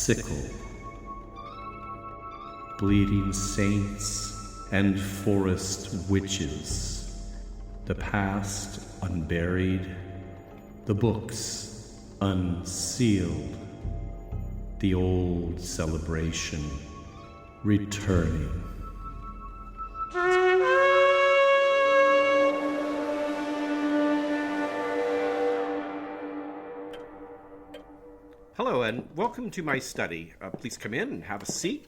sickle. Bleeding saints and forest witches, the past unburied, the books unsealed, the old celebration returning. Hello and welcome to my study. Please come in and have a seat.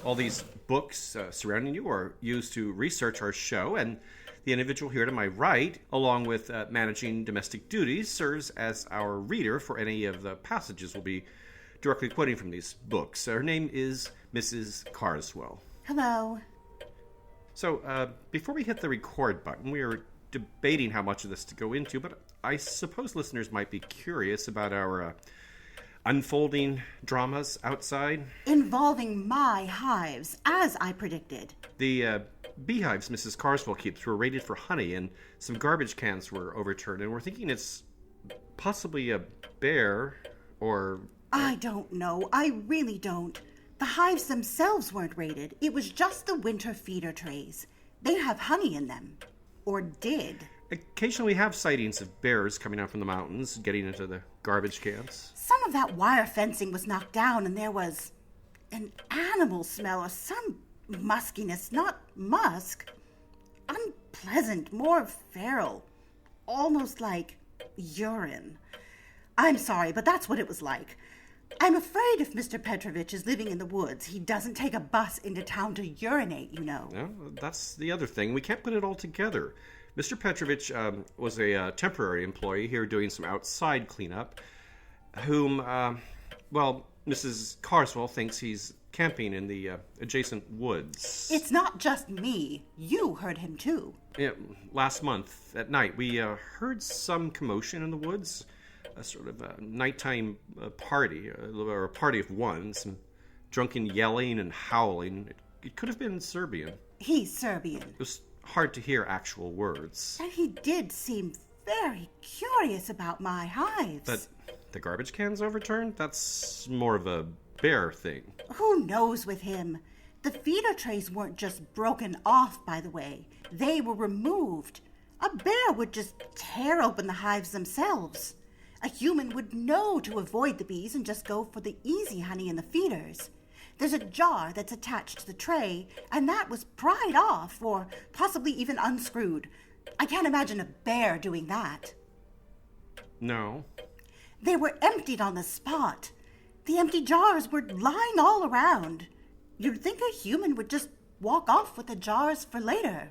All these books surrounding you are used to research our show, and the individual here to my right, along with managing domestic duties, serves as our reader for any of the passages we'll be directly quoting from these books. Her name is Mrs. Carswell. Hello. So, before we hit the record button, we were debating how much of this to go into, but I suppose listeners might be curious about our unfolding dramas outside. Involving my hives, as I predicted. The beehives Mrs. Carswell keeps were raided for honey, and some garbage cans were overturned, and we're thinking it's possibly a bear, or... I don't know. I really don't. The hives themselves weren't raided. It was just the winter feeder trays. They have honey in them. Or did. Occasionally we have sightings of bears coming out from the mountains, getting into the garbage cans. Some of that wire fencing was knocked down, and there was an animal smell or some muskiness, not musk. Unpleasant, more feral. Almost like urine. I'm sorry, but that's what it was like. I'm afraid if Mr. Petrovich is living in the woods, he doesn't take a bus into town to urinate, you know. Yeah, that's the other thing. We can't put it all together. Mr. Petrovich was a temporary employee here doing some outside cleanup, whom, Mrs. Carswell thinks he's camping in the adjacent woods. It's not just me. You heard him too. Yeah, last month at night, we heard some commotion in the woods, a sort of a nighttime party, or a party of one, some drunken yelling and howling. It could have been Serbian. He's Serbian. It was hard to hear actual words. And he did seem very curious about my hives. But the garbage cans overturned? That's more of a bear thing. Who knows with him? The feeder trays weren't just broken off, by the way. They were removed. A bear would just tear open the hives themselves. A human would know to avoid the bees and just go for the easy honey in the feeders. There's a jar that's attached to the tray, and that was pried off, or possibly even unscrewed. I can't imagine a bear doing that. No. They were emptied on the spot. The empty jars were lying all around. You'd think a human would just walk off with the jars for later.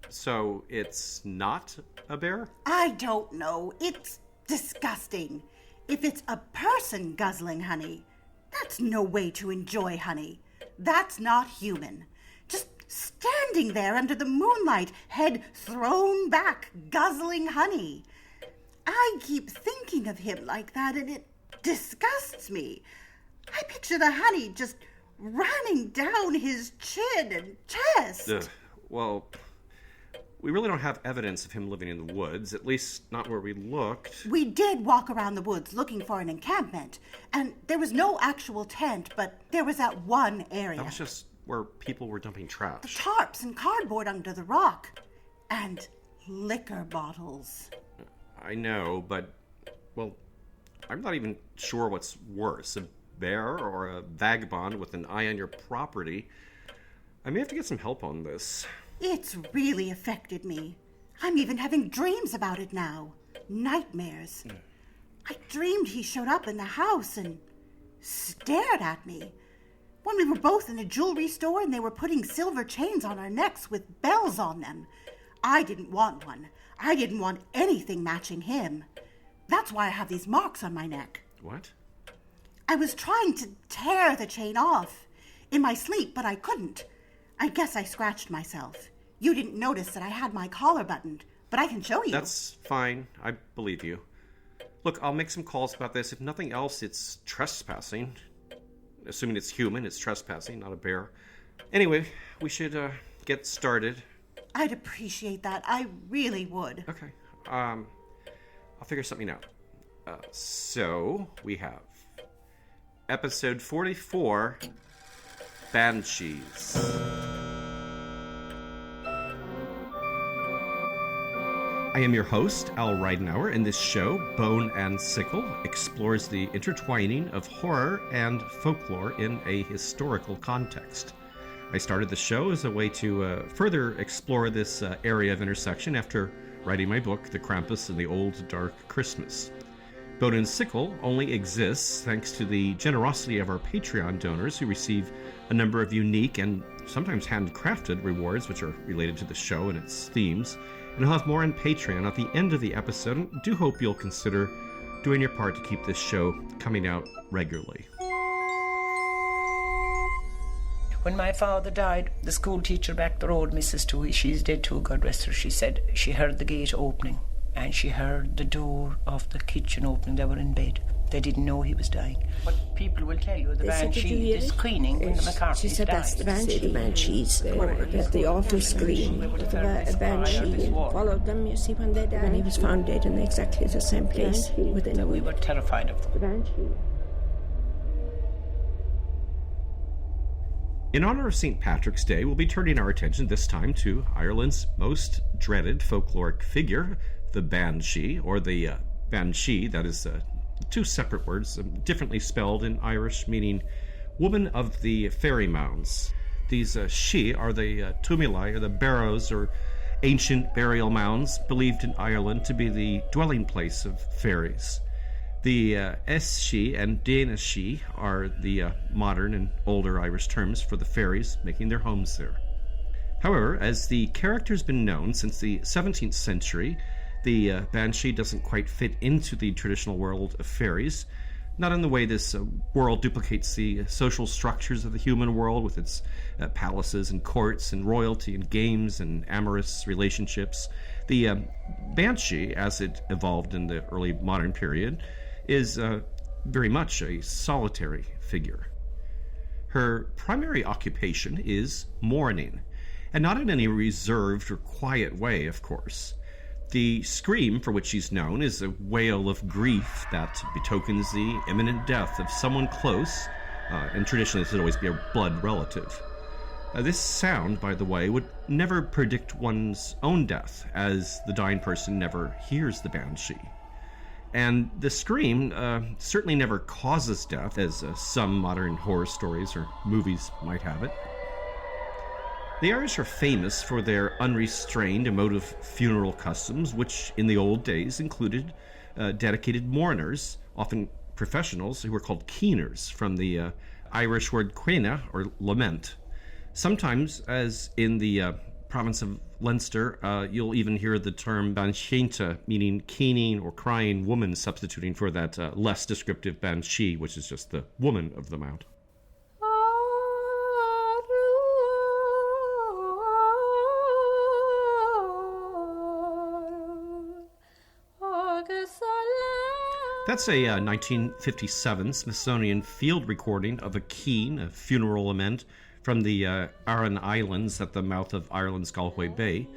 So it's not a bear? I don't know. It's disgusting. If it's a person guzzling honey, that's no way to enjoy honey. That's not human. Just standing there under the moonlight, head thrown back, guzzling honey. I keep thinking of him like that, and it disgusts me. I picture the honey just running down his chin and chest. Well, we really don't have evidence of him living in the woods, at least not where we looked. We did walk around the woods looking for an encampment, and there was no actual tent, but there was that one area. That was just where people were dumping trash. The tarps and cardboard under the rock, and liquor bottles. I know, but, well, I'm not even sure what's worse, a bear or a vagabond with an eye on your property. I may have to get some help on this. It's really affected me. I'm even having dreams about it now. Nightmares. I dreamed he showed up in the house and stared at me. When we were both in a jewelry store and they were putting silver chains on our necks with bells on them. I didn't want one. I didn't want anything matching him. That's why I have these marks on my neck. What? I was trying to tear the chain off in my sleep, but I couldn't. I guess I scratched myself. You didn't notice that I had my collar buttoned, but I can show you. That's fine. I believe you. Look, I'll make some calls about this. If nothing else, it's trespassing. Assuming it's human, it's trespassing, not a bear. Anyway, we should get started. I'd appreciate that. I really would. Okay. I'll figure something out. So, we have episode 44, Banshees. I am your host, Al Reidenauer, and this show, Bone and Sickle, explores the intertwining of horror and folklore in a historical context. I started the show as a way to further explore this area of intersection after writing my book, The Krampus and the Old Dark Christmas. Bone and Sickle only exists thanks to the generosity of our Patreon donors who receive a number of unique and sometimes handcrafted rewards which are related to the show and its themes. And I'll have more on Patreon at the end of the episode, and do hope you'll consider doing your part to keep this show coming out regularly. When my father died, the school teacher back the road, Mrs. Toohey, she's dead too, God rest her, she said she heard the gate opening and she heard the door of the kitchen opening. They were in bed. They didn't know he was dying. But people will tell you the banshee is screaming when the McCarthy's She said died. that's the banshee. The banshees, the awful scream. The banshee followed them, you see, when they died. And he was found dead in exactly the same place within a We week. were terrified of them. The banshee. In honor of St. Patrick's Day, we'll be turning our attention this time to Ireland's most dreaded folkloric figure, the Banshee, or the Banshee. That is two separate words, differently spelled in Irish, meaning woman of the fairy mounds. These she are the tumuli, or the barrows, or ancient burial mounds, believed in Ireland to be the dwelling place of fairies. The Eshi and Danashi are the modern and older Irish terms for the fairies making their homes there. However, as the character's been known since the 17th century, the Banshee doesn't quite fit into the traditional world of fairies, not in the way this world duplicates the social structures of the human world with its palaces and courts and royalty and games and amorous relationships. The Banshee, as it evolved in the early modern period, is very much a solitary figure. Her primary occupation is mourning, and not in any reserved or quiet way, of course. The scream for which she's known is a wail of grief that betokens the imminent death of someone close, and traditionally this would always be a blood relative. This sound, by the way, would never predict one's own death, as the dying person never hears the banshee. And the scream certainly never causes death, as some modern horror stories or movies might have it. The Irish are famous for their unrestrained, emotive funeral customs, which in the old days included dedicated mourners, often professionals, who were called keeners, from the Irish word quena, or lament. Sometimes, as in the province of Leinster, you'll even hear the term bansheanta, meaning keening or crying woman, substituting for that less descriptive banshee, which is just the woman of the mount. That's a 1957 Smithsonian field recording of a keen, a funeral lament, from the Aran Islands at the mouth of Ireland's Galway Bay.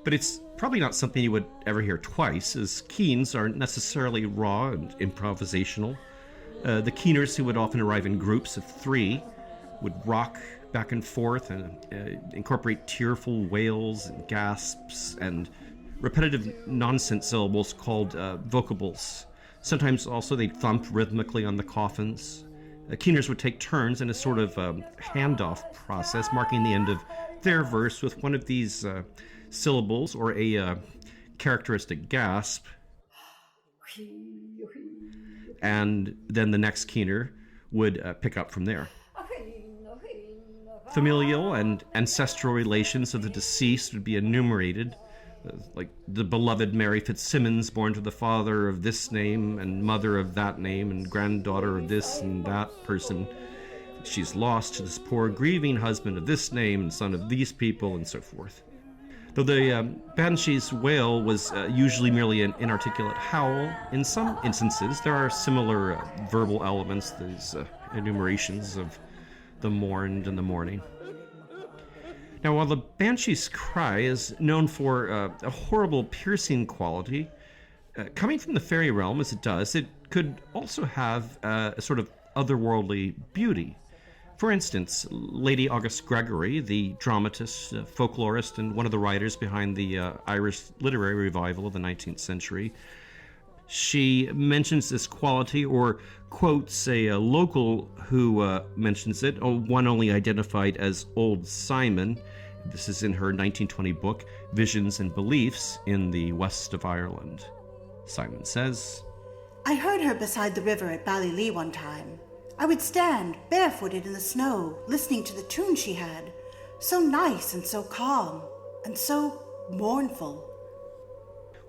But it's probably not something you would ever hear twice, as keens aren't necessarily raw and improvisational. The keeners, who would often arrive in groups of 3, would rock back and forth and incorporate tearful wails and gasps and repetitive nonsense syllables called vocables. Sometimes also they'd thump rhythmically on the coffins. Keeners would take turns in a sort of handoff process, marking the end of their verse with one of these syllables or a characteristic gasp. And then the next keener would pick up from there. Familial and ancestral relations of the deceased would be enumerated, like the beloved Mary Fitzsimmons, born to the father of this name and mother of that name and granddaughter of this and that person. She's lost to this poor grieving husband of this name and son of these people, and so forth. Though the banshee's wail was usually merely an inarticulate howl, in some instances there are similar verbal elements, these enumerations of the mourned and the mourning. Now, while the banshee's cry is known for a horrible piercing quality, coming from the fairy realm as it does, it could also have a sort of otherworldly beauty. For instance, Lady August Gregory, the dramatist, folklorist, and one of the writers behind the Irish literary revival of the 19th century, she mentions this quality, or quotes a local who mentions it, one only identified as Old Simon. This is in her 1920 book, Visions and Beliefs in the West of Ireland. Simon says, I heard her beside the river at Ballylee one time. I would stand barefooted in the snow, listening to the tune she had. So nice and so calm, and so mournful.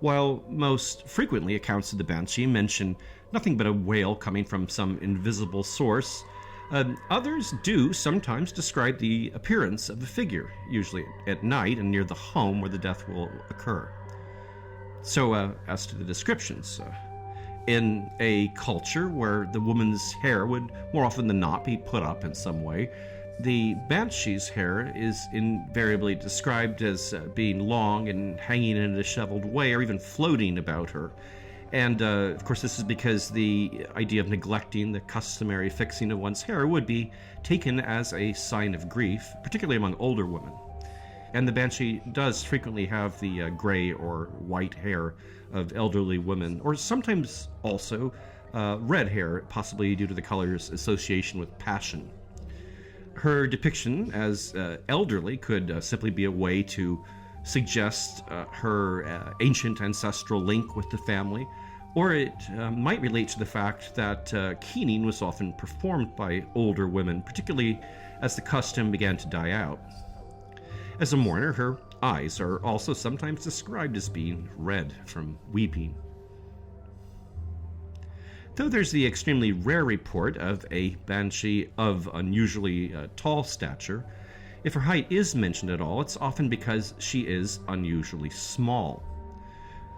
While most frequently accounts of the Banshee mention nothing but a wail coming from some invisible source, others do sometimes describe the appearance of the figure, usually at night and near the home where the death will occur. So, as to the descriptions, in a culture where the woman's hair would more often than not be put up in some way, the Banshee's hair is invariably described as being long and hanging in a disheveled way, or even floating about her. And, of course, this is because the idea of neglecting the customary fixing of one's hair would be taken as a sign of grief, particularly among older women. And the Banshee does frequently have the gray or white hair of elderly women, or sometimes also red hair, possibly due to the color's association with passion. Her depiction as elderly could simply be a way to suggest her ancient ancestral link with the family, or it might relate to the fact that keening was often performed by older women, particularly as the custom began to die out. As a mourner, her eyes are also sometimes described as being red from weeping. Though there's the extremely rare report of a banshee of unusually tall stature, if her height is mentioned at all, it's often because she is unusually small.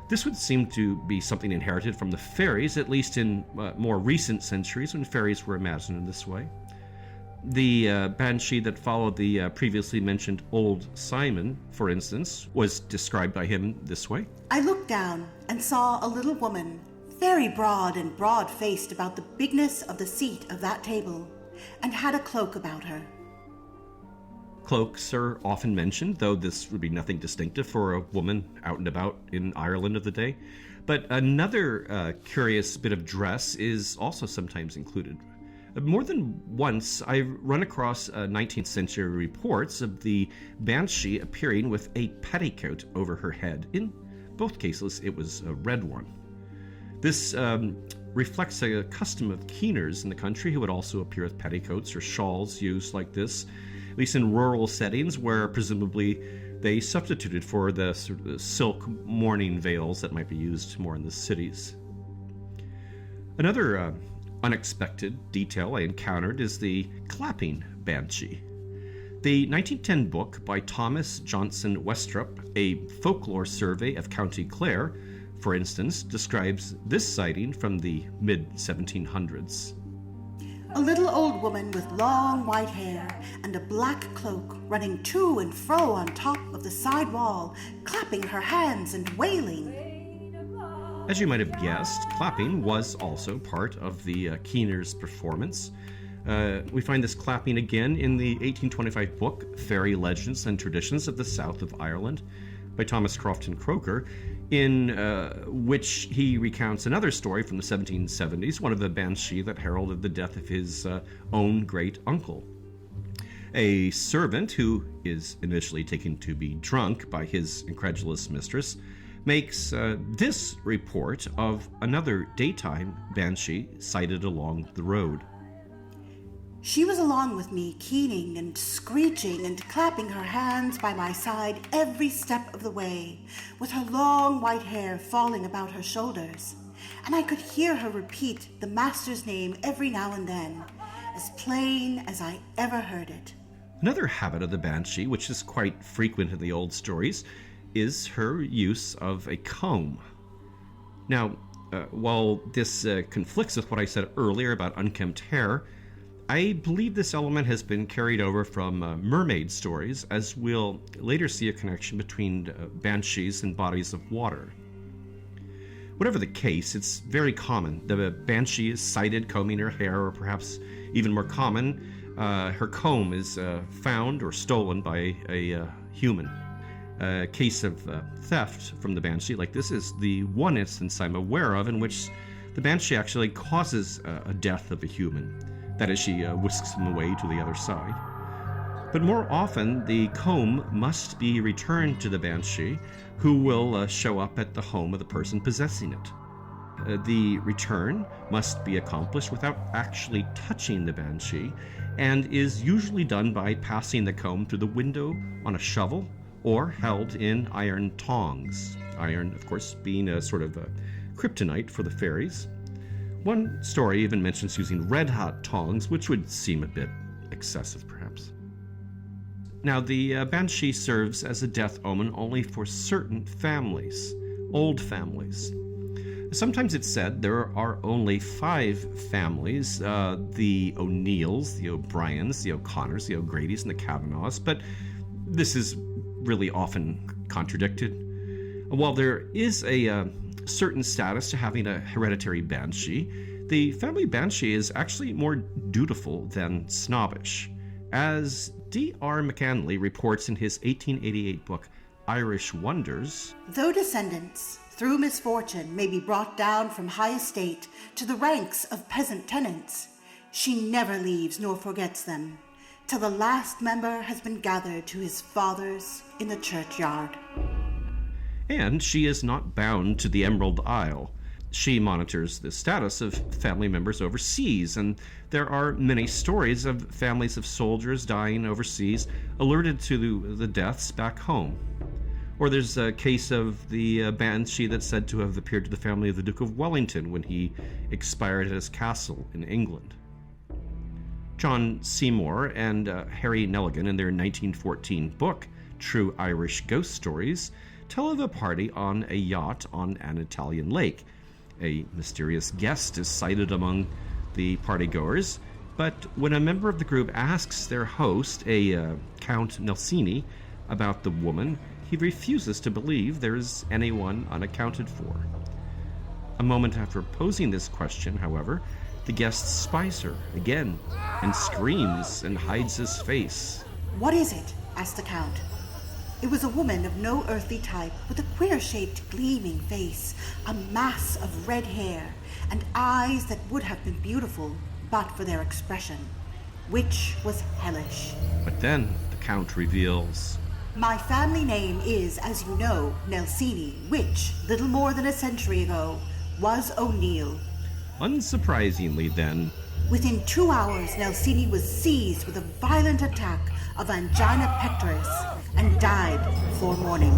This would seem to be something inherited from the fairies, at least in more recent centuries when fairies were imagined in this way. The banshee that followed the previously mentioned Old Simon, for instance, was described by him this way. I looked down and saw a little woman, very broad and broad-faced about the bigness of the seat of that table, and had a cloak about her. Cloaks are often mentioned, though this would be nothing distinctive for a woman out and about in Ireland of the day. But another curious bit of dress is also sometimes included. More than once, I've run across 19th century reports of the banshee appearing with a petticoat over her head. In both cases, it was a red one. This reflects a custom of keeners in the country who would also appear with petticoats or shawls used like this, at least in rural settings where presumably they substituted for the sort of silk mourning veils that might be used more in the cities. Another unexpected detail I encountered is the clapping banshee. The 1910 book by Thomas Johnson Westrop, A Folklore Survey of County Clare, for instance, describes this sighting from the mid-1700s. A little old woman with long white hair and a black cloak running to and fro on top of the side wall, clapping her hands and wailing. As you might have guessed, clapping was also part of the keener's performance. We find this clapping again in the 1825 book, Fairy Legends and Traditions of the South of Ireland, by Thomas Crofton Croker, in which he recounts another story from the 1770s, one of the banshee that heralded the death of his own great-uncle. A servant, who is initially taken to be drunk by his incredulous mistress, makes this report of another daytime banshee sighted along the road. She was along with me, keening and screeching and clapping her hands by my side every step of the way, with her long white hair falling about her shoulders, and I could hear her repeat the master's name every now and then, as plain as I ever heard it. Another habit of the banshee, which is quite frequent in the old stories, is her use of a comb. Now, while this conflicts with what I said earlier about unkempt hair, I believe this element has been carried over from mermaid stories, as we'll later see a connection between banshees and bodies of water. Whatever the case, it's very common. The banshee is sighted combing her hair, or perhaps even more common, her comb is found or stolen by a human. A case of theft from the banshee like this is the one instance I'm aware of in which the banshee actually causes a death of a human. That is, she whisks him away to the other side. But more often, the comb must be returned to the banshee, who will show up at the home of the person possessing it. The return must be accomplished without actually touching the banshee, and is usually done by passing the comb through the window on a shovel or held in iron tongs. Iron, of course, being a sort of a kryptonite for the fairies. One story even mentions using red-hot tongs, which would seem a bit excessive, perhaps. Now, the banshee serves as a death omen only for certain families, old families. Sometimes it's said there are only 5 families, the O'Neills, the O'Briens, the O'Connors, the O'Gradys, and the Kavanaghs, but this is really often contradicted. While there is a certain status to having a hereditary banshee, the family banshee is actually more dutiful than snobbish. As D.R. McAnally reports in his 1888 book, Irish Wonders, though descendants, through misfortune, may be brought down from high estate to the ranks of peasant tenants, she never leaves nor forgets them, till the last member has been gathered to his fathers in the churchyard. And she is not bound to the Emerald Isle. She monitors the status of family members overseas, and there are many stories of families of soldiers dying overseas alerted to the deaths back home. Or there's a case of the banshee that's said to have appeared to the family of the Duke of Wellington when he expired at his castle in England. John Seymour and Harry Nelligan, in their 1914 book, True Irish Ghost Stories, tell of a party on a yacht on an Italian lake. A mysterious guest is sighted among the partygoers, but when a member of the group asks their host, a Count Nelsini, about the woman, he refuses to believe there is anyone unaccounted for. A moment after posing this question, however, the guest spies her again and screams and hides his face. "What is it?" asked the Count. It was a woman of no earthly type, with a queer-shaped, gleaming face, a mass of red hair, and eyes that would have been beautiful but for their expression, which was hellish. But then the Count reveals, "My family name is, as you know, Nelsini, which, little more than a century ago, was O'Neill." Unsurprisingly, then, within 2 hours, Nelsini was seized with a violent attack of angina pectoris and died before morning.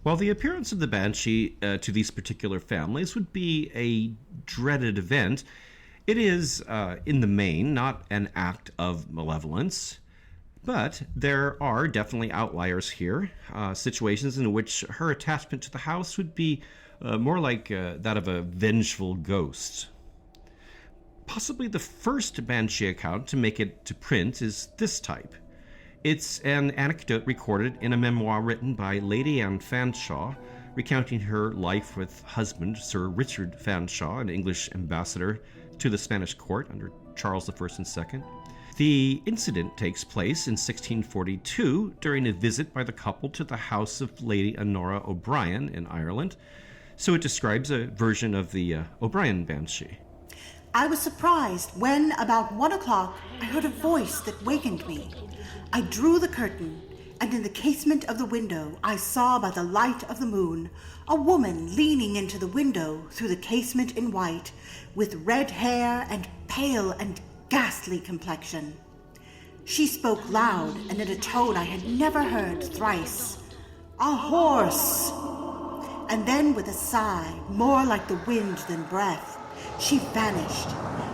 While the appearance of the banshee to these particular families would be a dreaded event, it is, in the main, not an act of malevolence. But there are definitely outliers here, situations in which her attachment to the house would be more like that of a vengeful ghost. Possibly the first banshee account to make it to print is this type. It's an anecdote recorded in a memoir written by Lady Anne Fanshawe, recounting her life with husband Sir Richard Fanshawe, an English ambassador to the Spanish court under Charles I and II. The incident takes place in 1642 during a visit by the couple to the house of Lady Honora O'Brien in Ireland. So it describes a version of the O'Brien banshee. "I was surprised when, about 1 o'clock, I heard a voice that wakened me. I drew the curtain, and in the casement of the window I saw by the light of the moon a woman leaning into the window through the casement in white, with red hair and pale and ghastly complexion. She spoke loud and in a tone I had never heard thrice. 'A horse!' And then with a sigh, more like the wind than breath, she vanished,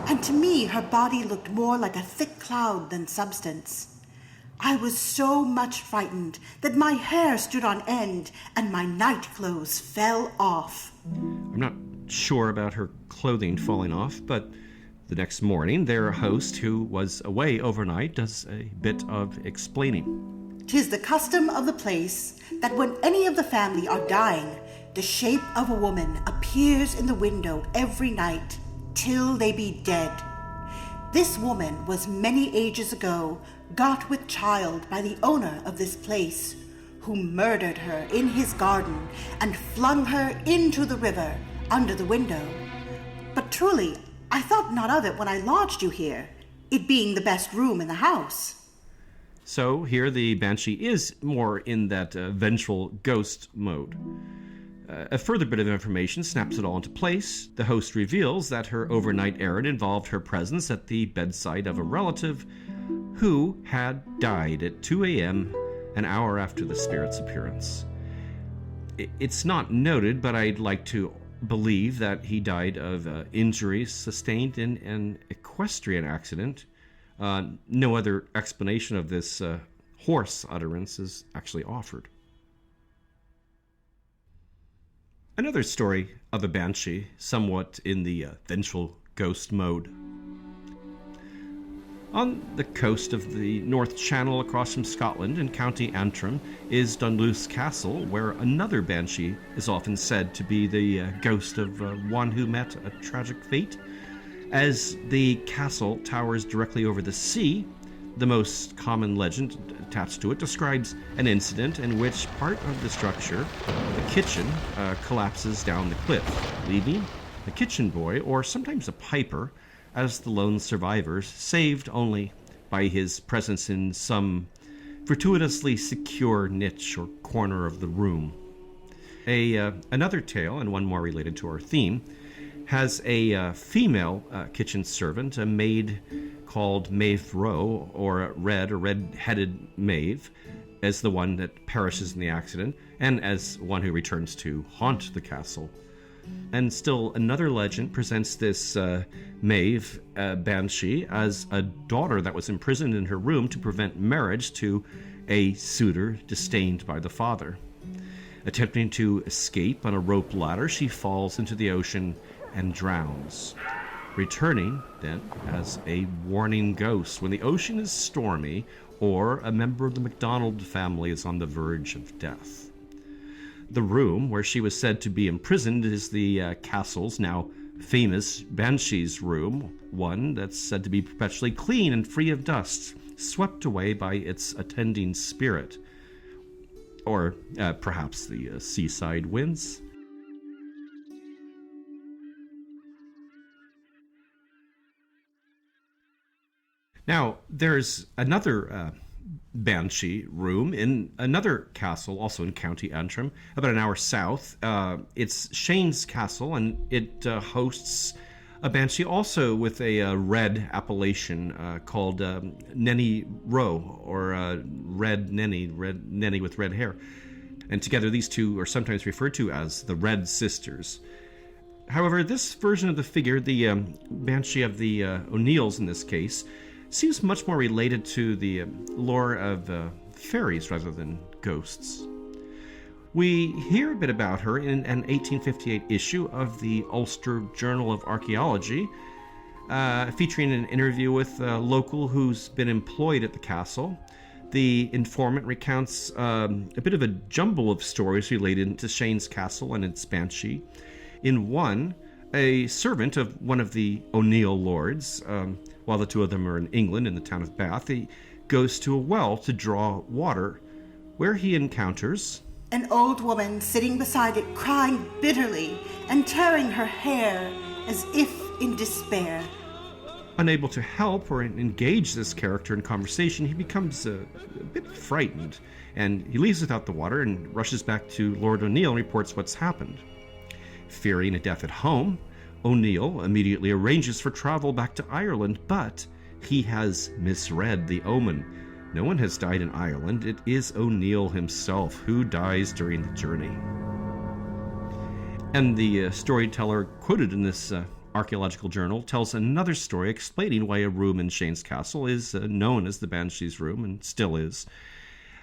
and to me her body looked more like a thick cloud than substance. I was so much frightened that my hair stood on end and my night clothes fell off." I'm not sure about her clothing falling off, but the next morning their host, who was away overnight, does a bit of explaining. "'Tis the custom of the place that when any of the family are dying, the shape of a woman appears in the window every night, till they be dead. This woman was many ages ago got with child by the owner of this place, who murdered her in his garden and flung her into the river under the window. But truly, I thought not of it when I lodged you here, it being the best room in the house. So here the Banshee is more in that vengeful ghost mode. A further bit of information snaps it all into place. The host reveals that her overnight errand involved her presence at the bedside of a relative who had died at 2 a.m., an hour after the spirit's appearance. It's not noted, but I'd like to believe that he died of injuries sustained in an equestrian accident. No other explanation of this hoarse utterance is actually offered. Another story of a banshee, somewhat in the vengeful ghost mode. On the coast of the North Channel across from Scotland in County Antrim is Dunluce Castle, where another banshee is often said to be the ghost of one who met a tragic fate. As the castle towers directly over the sea, the most common legend attached to it describes an incident in which part of the structure, the kitchen, collapses down the cliff, leaving the kitchen boy, or sometimes a piper, as the lone survivors, saved only by his presence in some fortuitously secure niche or corner of the room. Another tale, and one more related to our theme, has a female kitchen servant, a maid called Maeve Rowe, or red-headed Maeve, as the one that perishes in the accident, and as one who returns to haunt the castle. And still another legend presents this Maeve Banshee as a daughter that was imprisoned in her room to prevent marriage to a suitor disdained by the father. Attempting to escape on a rope ladder, she falls into the ocean and drowns, returning then as a warning ghost when the ocean is stormy or a member of the MacDonald family is on the verge of death. The room where she was said to be imprisoned is the castle's now famous Banshees room, one that's said to be perpetually clean and free of dust, swept away by its attending spirit. Or perhaps the seaside winds. Now, there's another Banshee room in another castle, also in County Antrim, about an hour south. It's Shane's Castle, and it hosts a Banshee also with a red appellation called Nenny Rowe, or Red Nenny with red hair. And together these two are sometimes referred to as the Red Sisters. However, this version of the figure, the Banshee of the O'Neills in this case, seems much more related to the lore of fairies rather than ghosts. We hear a bit about her in an 1858 issue of the Ulster Journal of Archaeology, featuring an interview with a local who's been employed at the castle. The informant recounts a bit of a jumble of stories related to Shane's Castle and its Banshee. In one, a servant of one of the O'Neill lords, while the two of them are in England in the town of Bath, he goes to a well to draw water, where he encounters an old woman sitting beside it, crying bitterly and tearing her hair as if in despair. Unable to help or engage this character in conversation, he becomes a bit frightened, and he leaves without the water and rushes back to Lord O'Neill and reports what's happened. Fearing a death at home, O'Neill immediately arranges for travel back to Ireland, but he has misread the omen. No one has died in Ireland. It is O'Neill himself who dies during the journey. And the storyteller quoted in this archaeological journal tells another story explaining why a room in Shane's Castle is known as the Banshees Room, and still is.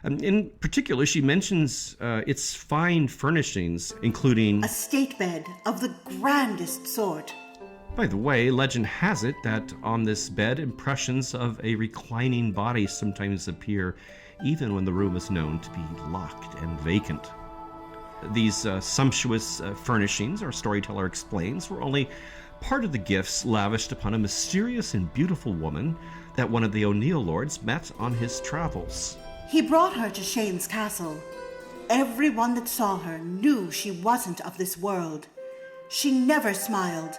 In particular, she mentions its fine furnishings, including a state bed of the grandest sort. By the way, legend has it that on this bed, impressions of a reclining body sometimes appear, even when the room is known to be locked and vacant. These sumptuous furnishings, our storyteller explains, were only part of the gifts lavished upon a mysterious and beautiful woman that one of the O'Neill lords met on his travels. He brought her to Shane's castle. Everyone that saw her knew she wasn't of this world. She never smiled,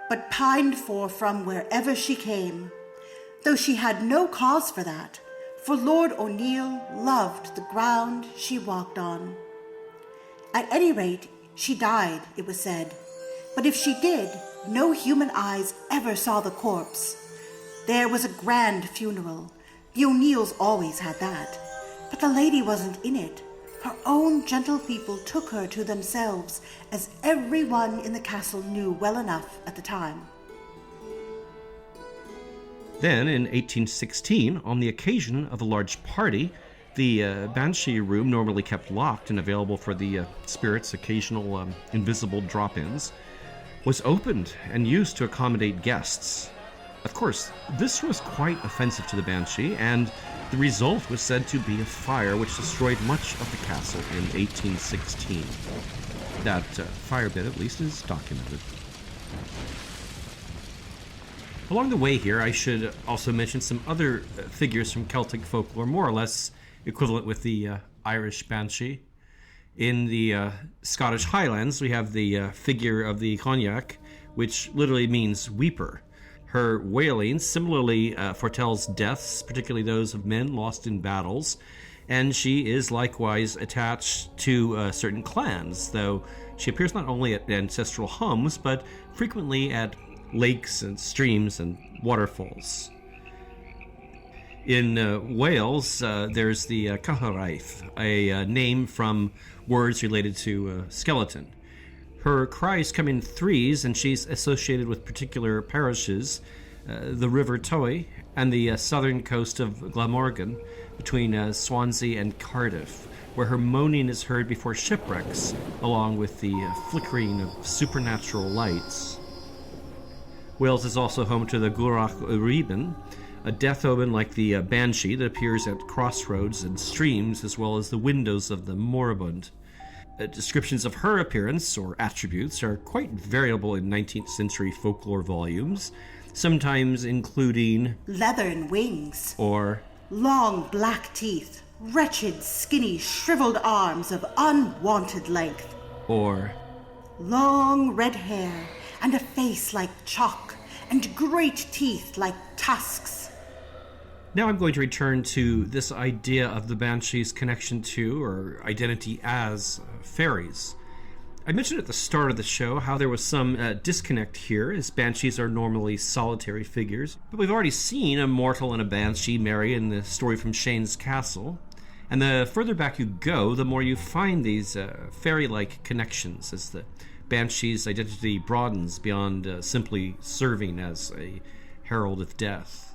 but pined from wherever she came, though she had no cause for that, for Lord O'Neill loved the ground she walked on. At any rate, she died, it was said, but if she did, no human eyes ever saw the corpse. There was a grand funeral. The O'Neills always had that, but the lady wasn't in it. Her own gentle people took her to themselves, as everyone in the castle knew well enough at the time. Then, in 1816, on the occasion of a large party, the Banshee room, normally kept locked and available for the spirit's occasional invisible drop-ins, was opened and used to accommodate guests. Of course, this was quite offensive to the Banshee, and the result was said to be a fire which destroyed much of the castle in 1816. That fire bit, at least, is documented. Along the way here, I should also mention some other figures from Celtic folklore, more or less equivalent with the Irish Banshee. In the Scottish Highlands, we have the figure of the Cognac, which literally means weeper. Her wailing similarly foretells deaths, particularly those of men lost in battles, and she is likewise attached to certain clans, though she appears not only at ancestral homes, but frequently at lakes and streams and waterfalls. In Wales, there's the Caharaith, a name from words related to skeleton. Her cries come in threes, and she's associated with particular parishes, the River Toy and the southern coast of Glamorgan, between Swansea and Cardiff, where her moaning is heard before shipwrecks, along with the flickering of supernatural lights. Wales is also home to the Gwrach Uriben, a death omen like the Banshee that appears at crossroads and streams, as well as the windows of the moribund. Descriptions of her appearance or attributes are quite variable in 19th century folklore volumes, sometimes including leathern wings, or long black teeth, wretched, skinny, shriveled arms of unwanted length, or long red hair and a face like chalk and great teeth like tusks. Now I'm going to return to this idea of the Banshee's connection to, or identity as, fairies. I mentioned at the start of the show how there was some disconnect here, as Banshees are normally solitary figures, but we've already seen a mortal and a Banshee marry in the story from Shane's Castle, and the further back you go, the more you find these fairy-like connections, as the Banshee's identity broadens beyond simply serving as a herald of death.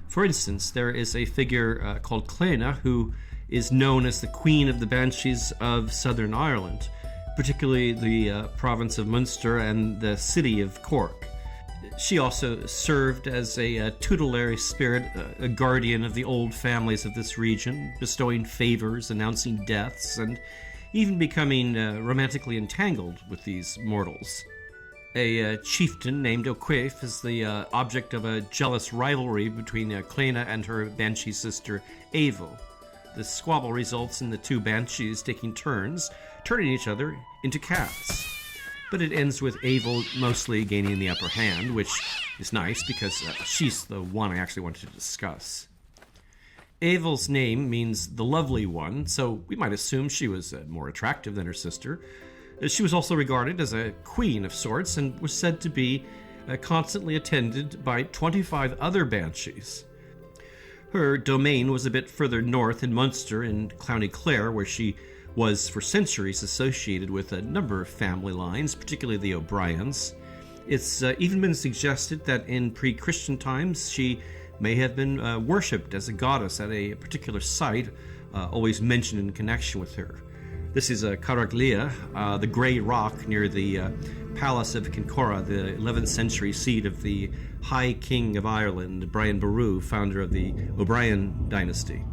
For instance, there is a figure called Clena, who is known as the Queen of the Banshees of Southern Ireland, particularly the province of Munster and the city of Cork. She also served as a tutelary spirit, a guardian of the old families of this region, bestowing favors, announcing deaths, and even becoming romantically entangled with these mortals. A chieftain named O'Quaif is the object of a jealous rivalry between Clena and her Banshee sister, Avo. The squabble results in the two Banshees taking turns, turning each other into cats. But it ends with Avo mostly gaining the upper hand, which is nice because she's the one I actually wanted to discuss. Avo's name means the lovely one, so we might assume she was more attractive than her sister. She was also regarded as a queen of sorts and was said to be constantly attended by 25 other Banshees. Her domain was a bit further north in Munster in County Clare, where she was for centuries associated with a number of family lines, particularly the O'Briens. It's even been suggested that in pre-Christian times she may have been worshipped as a goddess at a particular site, always mentioned in connection with her. This is Caraglia, the Grey Rock near the Palace of Kincora, the 11th century seat of the High King of Ireland, Brian Boru, founder of the O'Brien dynasty.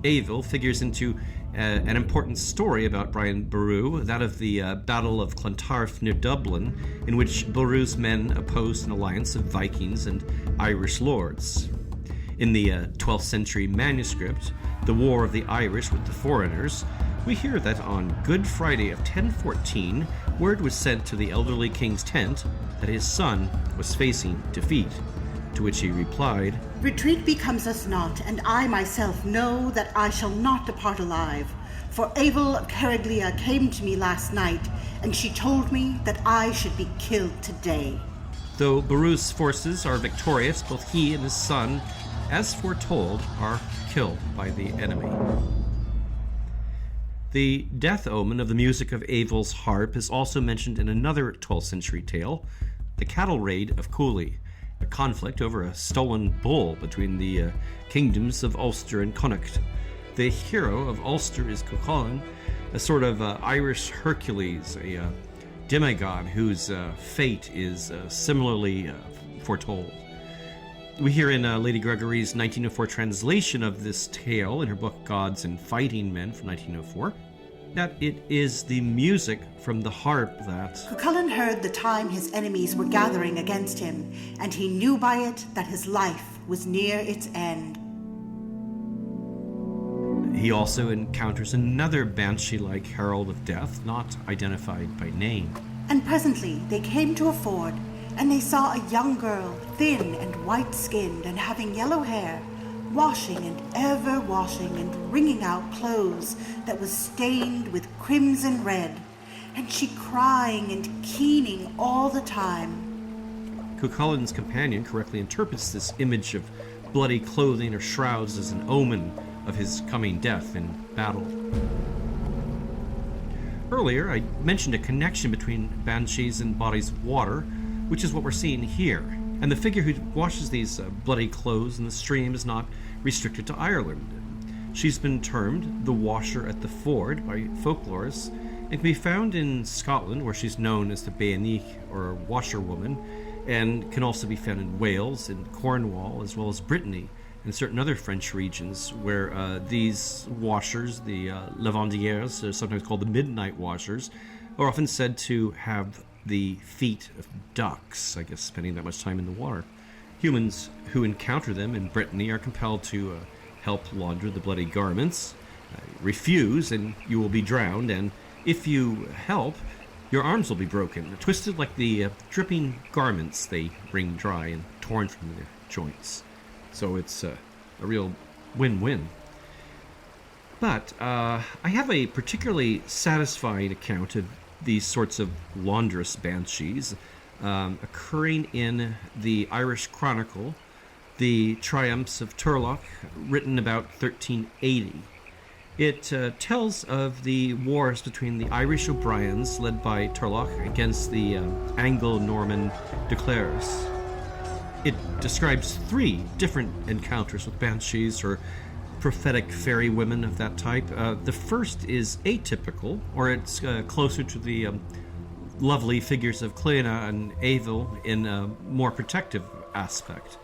Avo figures into an important story about Brian Boru, that of the Battle of Clontarf near Dublin, in which Boru's men opposed an alliance of Vikings and Irish lords. In the 12th century manuscript, The War of the Irish with the Foreigners, we hear that on Good Friday of 1014, word was sent to the elderly king's tent that his son was facing defeat, to which he replied, Retreat becomes us not, and I myself know that I shall not depart alive. For Abel of Cariglia came to me last night, and she told me that I should be killed today. Though Boru's forces are victorious, both he and his son, as foretold, are killed by the enemy. The death omen of the music of Abel's harp is also mentioned in another 12th century tale, the cattle raid of Cooley, a conflict over a stolen bull between the kingdoms of Ulster and Connacht. The hero of Ulster is Cuchulainn, a sort of Irish Hercules, a demigod whose fate is similarly foretold. We hear in Lady Gregory's 1904 translation of this tale in her book Gods and Fighting Men from 1904 that it is the music from the harp that... Cuchulainn heard the time his enemies were gathering against him, and he knew by it that his life was near its end. He also encounters another banshee-like herald of death, not identified by name. And presently they came to a ford, and they saw a young girl, thin and white-skinned and having yellow hair, washing and ever washing and wringing out clothes that was stained with crimson red, and she crying and keening all the time. Cuchulainn's companion correctly interprets this image of bloody clothing or shrouds as an omen of his coming death in battle. Earlier, I mentioned a connection between banshees and bodies of water, which is what we're seeing here. And the figure who washes these bloody clothes in the stream is not restricted to Ireland. She's been termed the washer at the ford by folklorists and can be found in Scotland, where she's known as the Béanich, or washerwoman, and can also be found in Wales, in Cornwall, as well as Brittany, and certain other French regions where these washers, the lavandières, are sometimes called the midnight washers, are often said to have the feet of ducks, I guess spending that much time in the water. Humans who encounter them in Brittany are compelled to help launder the bloody garments. Refuse and you will be drowned, and if you help, your arms will be broken, twisted like the dripping garments they wring dry and torn from their joints. So it's a real win-win. But I have a particularly satisfying account of these sorts of laundress banshees occurring in the Irish Chronicle, The Triumphs of Turlough, written about 1380. It tells of the wars between the Irish O'Briens, led by Turlough, against the Anglo-Norman de Clares. It describes 3 different encounters with banshees, or prophetic fairy women of that type. The first is atypical, or it's closer to the lovely figures of Cleona and Avel in a more protective aspect.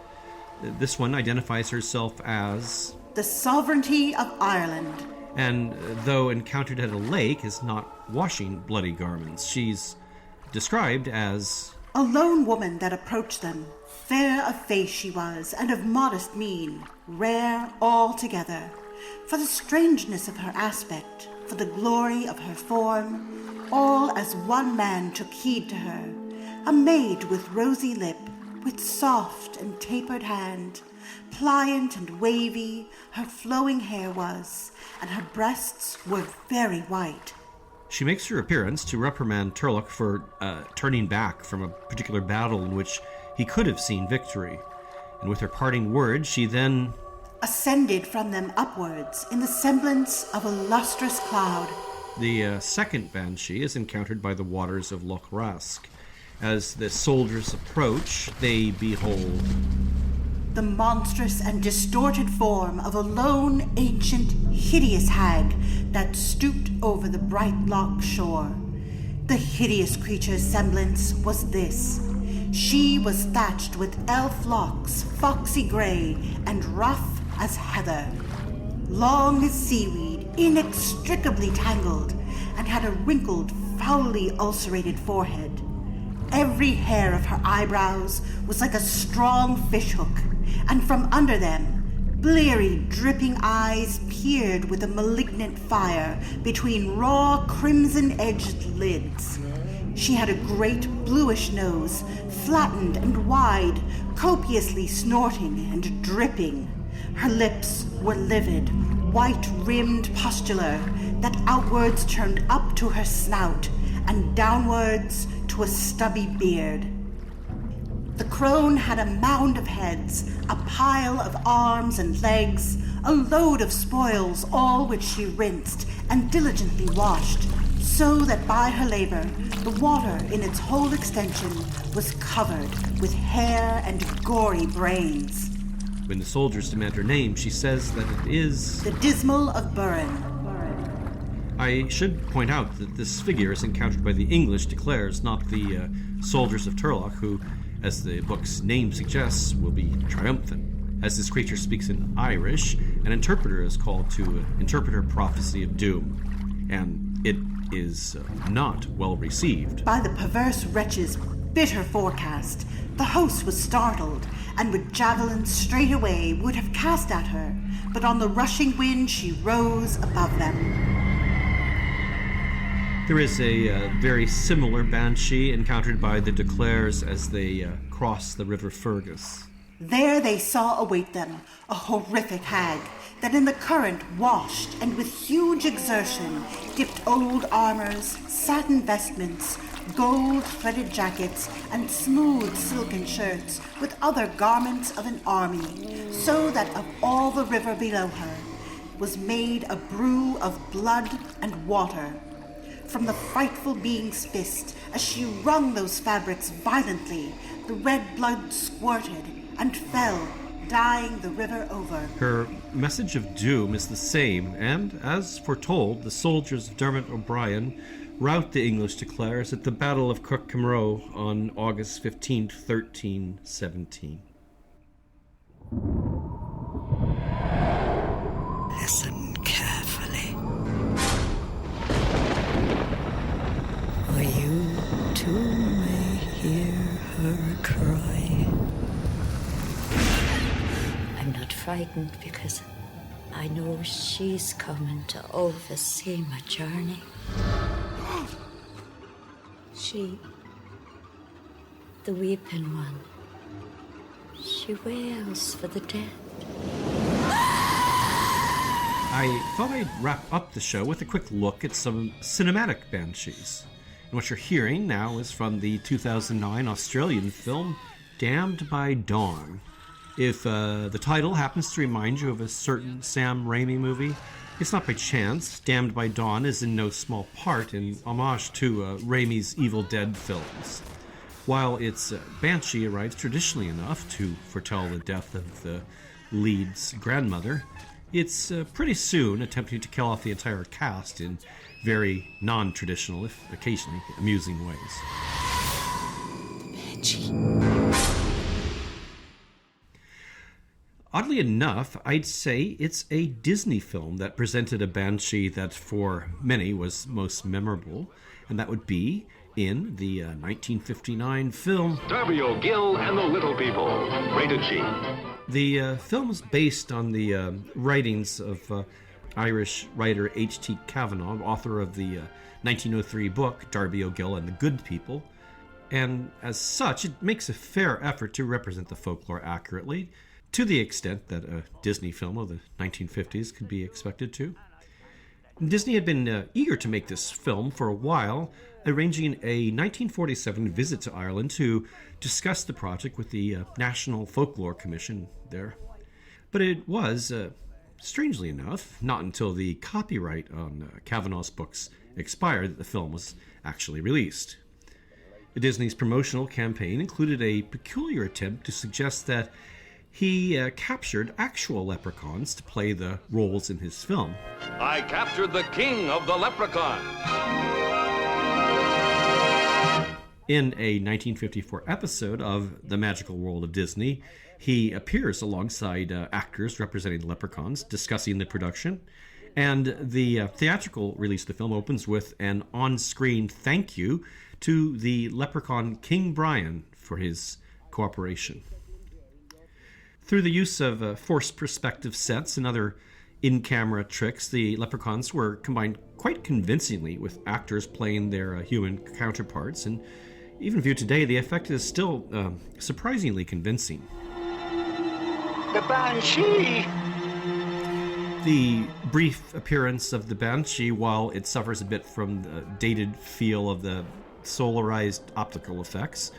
This one identifies herself as the sovereignty of Ireland, and though encountered at a lake is not washing bloody garments. She's described as a lone woman that approached them. Fair of face she was, and of modest mien, rare altogether. For the strangeness of her aspect, for the glory of her form, all as one man took heed to her. A maid with rosy lip, with soft and tapered hand, pliant and wavy, her flowing hair was, and her breasts were very white. She makes her appearance to reprimand Turlough for turning back from a particular battle in which he could have seen victory. And with her parting words, she then ascended from them upwards in the semblance of a lustrous cloud. The second banshee is encountered by the waters of Loch Rask. As the soldiers approach, they behold the monstrous and distorted form of a lone, ancient, hideous hag that stooped over the bright loch shore. The hideous creature's semblance was this. She was thatched with elf locks, foxy grey, and rough as heather. long as seaweed, inextricably tangled, and had a wrinkled, foully ulcerated forehead. Every hair of her eyebrows was like a strong fishhook, and from under them, bleary, dripping eyes peered with a malignant fire between raw, crimson-edged lids. She had a great bluish nose, flattened and wide, copiously snorting and dripping. Her lips were livid, white-rimmed pustular that outwards turned up to her snout and downwards to a stubby beard. The crone had a mound of heads, a pile of arms and legs, a load of spoils, all which she rinsed and diligently washed, so that by her labor the water in its whole extension was covered with hair and gory brains. When the soldiers demand her name, she says that it is the Dismal of Burren. I should point out that this figure is encountered by the English declares, not the soldiers of Turlock, who, as the book's name suggests, will be triumphant. As this creature speaks in Irish, an interpreter is called to interpret her prophecy of doom, and it is not well received. By the perverse wretch's bitter forecast, the host was startled, and with javelins straightway would have cast at her, but on the rushing wind she rose above them. There is a very similar banshee encountered by the declares as they cross the River Fergus. There they saw await them a horrific hag that in the current washed and with huge exertion dipped old armors, satin vestments, gold-threaded jackets, and smooth silken shirts with other garments of an army, so that of all the river below her was made a brew of blood and water. From the frightful being's fist, as she wrung those fabrics violently, the red blood squirted and fell, dyeing the river over. Her message of doom is the same, and, as foretold, the soldiers of Dermot O'Brien rout the English declares at the Battle of Kirk-Kimrow on August 15th, 1317. Listen carefully. For you too may hear her cry. I'm not frightened because I know she's coming to oversee my journey. She, the weeping one, she wails for the dead. I thought I'd wrap up the show with a quick look at some cinematic banshees. And what you're hearing now is from the 2009 Australian film Damned by Dawn. If the title happens to remind you of a certain Sam Raimi movie, it's not by chance. Damned by Dawn is in no small part in homage to Raimi's Evil Dead films. While its banshee arrives traditionally enough to foretell the death of the lead's grandmother, it's pretty soon attempting to kill off the entire cast in very non-traditional, if occasionally amusing ways. Banshee. Oddly enough, I'd say it's a Disney film that presented a banshee that for many was most memorable, and that would be in the 1959 film Darby O'Gill and the Little People, rated G. The film is based on the writings of Irish writer H.T. Kavanagh, author of the 1903 book Darby O'Gill and the Good People, and as such it makes a fair effort to represent the folklore accurately, to the extent that a Disney film of the 1950s could be expected to. Disney had been eager to make this film for a while, arranging a 1947 visit to Ireland to discuss the project with the National Folklore Commission there. But it was, strangely enough, not until the copyright on Kavanagh's books expired that the film was actually released. Disney's promotional campaign included a peculiar attempt to suggest that he captured actual leprechauns to play the roles in his film. I captured the king of the leprechauns. In a 1954 episode of The Magical World of Disney, He appears alongside actors representing leprechauns discussing the production. And the theatrical release of the film opens with an on-screen thank you to the leprechaun King Brian for his cooperation. Through the use of forced perspective sets and other in-camera tricks, the leprechauns were combined quite convincingly with actors playing their human counterparts, and even viewed today, the effect is still surprisingly convincing. The Banshee! The brief appearance of the Banshee, while it suffers a bit from the dated feel of the solarized optical effects,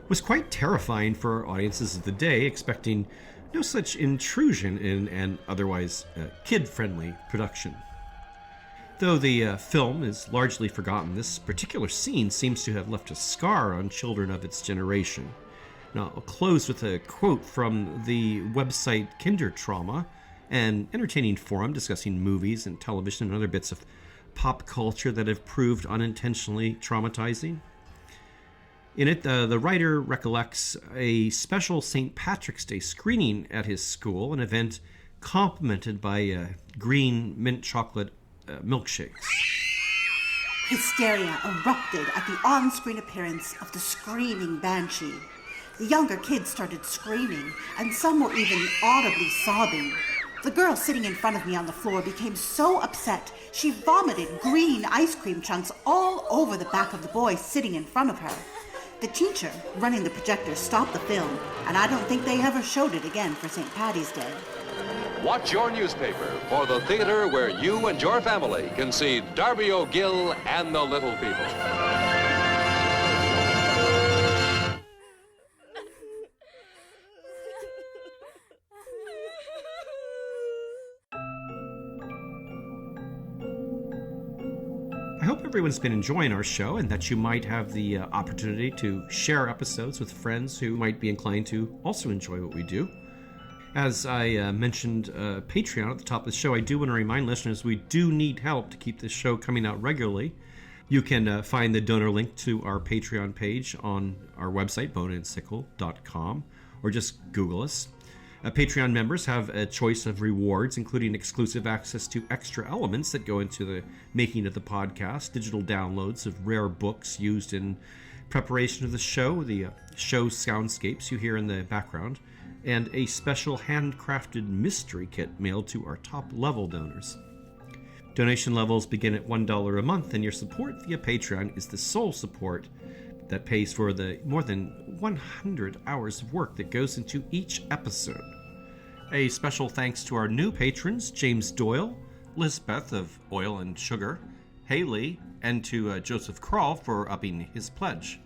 was quite terrifying for audiences of the day, expecting no such intrusion in an otherwise kid-friendly production. Though the film is largely forgotten, this particular scene seems to have left a scar on children of its generation. Now, I'll close with a quote from the website Kindertrauma, an entertaining forum discussing movies and television and other bits of pop culture that have proved unintentionally traumatizing. In it, the writer recollects a special St. Patrick's Day screening at his school, an event complemented by green mint chocolate milkshakes. Hysteria erupted at the on-screen appearance of the screaming Banshee. The younger kids started screaming, and some were even audibly sobbing. The girl sitting in front of me on the floor became so upset, she vomited green ice cream chunks all over the back of the boy sitting in front of her. The teacher running the projector stopped the film, and I don't think they ever showed it again for St. Paddy's Day. Watch your newspaper for the theater where you and your family can see Darby O'Gill and the Little People. I hope everyone's been enjoying our show and that you might have the opportunity to share episodes with friends who might be inclined to also enjoy what we do. As I mentioned Patreon at the top of the show, I do want to remind listeners we do need help to keep this show coming out regularly. You can find the donor link to our Patreon page on our website, boneandsickle.com, or just Google us. Patreon members have a choice of rewards, including exclusive access to extra elements that go into the making of the podcast, digital downloads of rare books used in preparation of the show, the show soundscapes you hear in the background, and a special handcrafted mystery kit mailed to our top-level donors. Donation levels begin at $1 a month, and your support via Patreon is the sole support that pays for the more than 100 hours of work that goes into each episode. A special thanks to our new patrons, James Doyle, Lisbeth of Oil and Sugar, Haley, and to Joseph Kroll for upping his pledge.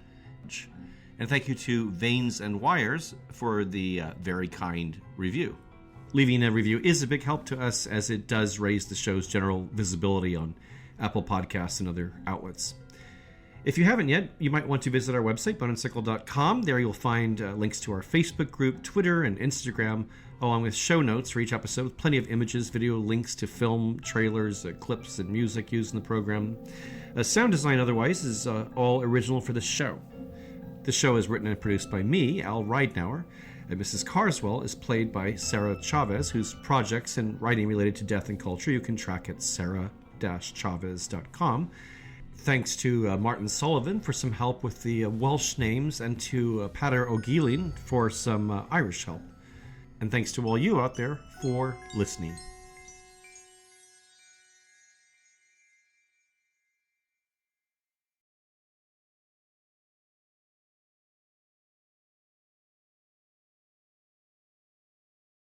And thank you to Veins and Wires for the very kind review. Leaving a review is a big help to us, as it does raise the show's general visibility on Apple Podcasts and other outlets. If you haven't yet, you might want to visit our website, boneandsickle.com. There you'll find links to our Facebook group, Twitter, and Instagram, along with show notes for each episode with plenty of images, video, links to film, trailers, clips, and music used in the program. Sound design otherwise is all original for this show. The show is written and produced by me, Al Ridenauer, and Mrs. Carswell is played by Sarah Chavez, whose projects and writing related to death and culture you can track at sarah-chavez.com. Thanks to Martin Sullivan for some help with the Welsh names, and to Pater O'Geelin for some Irish help. And thanks to all you out there for listening.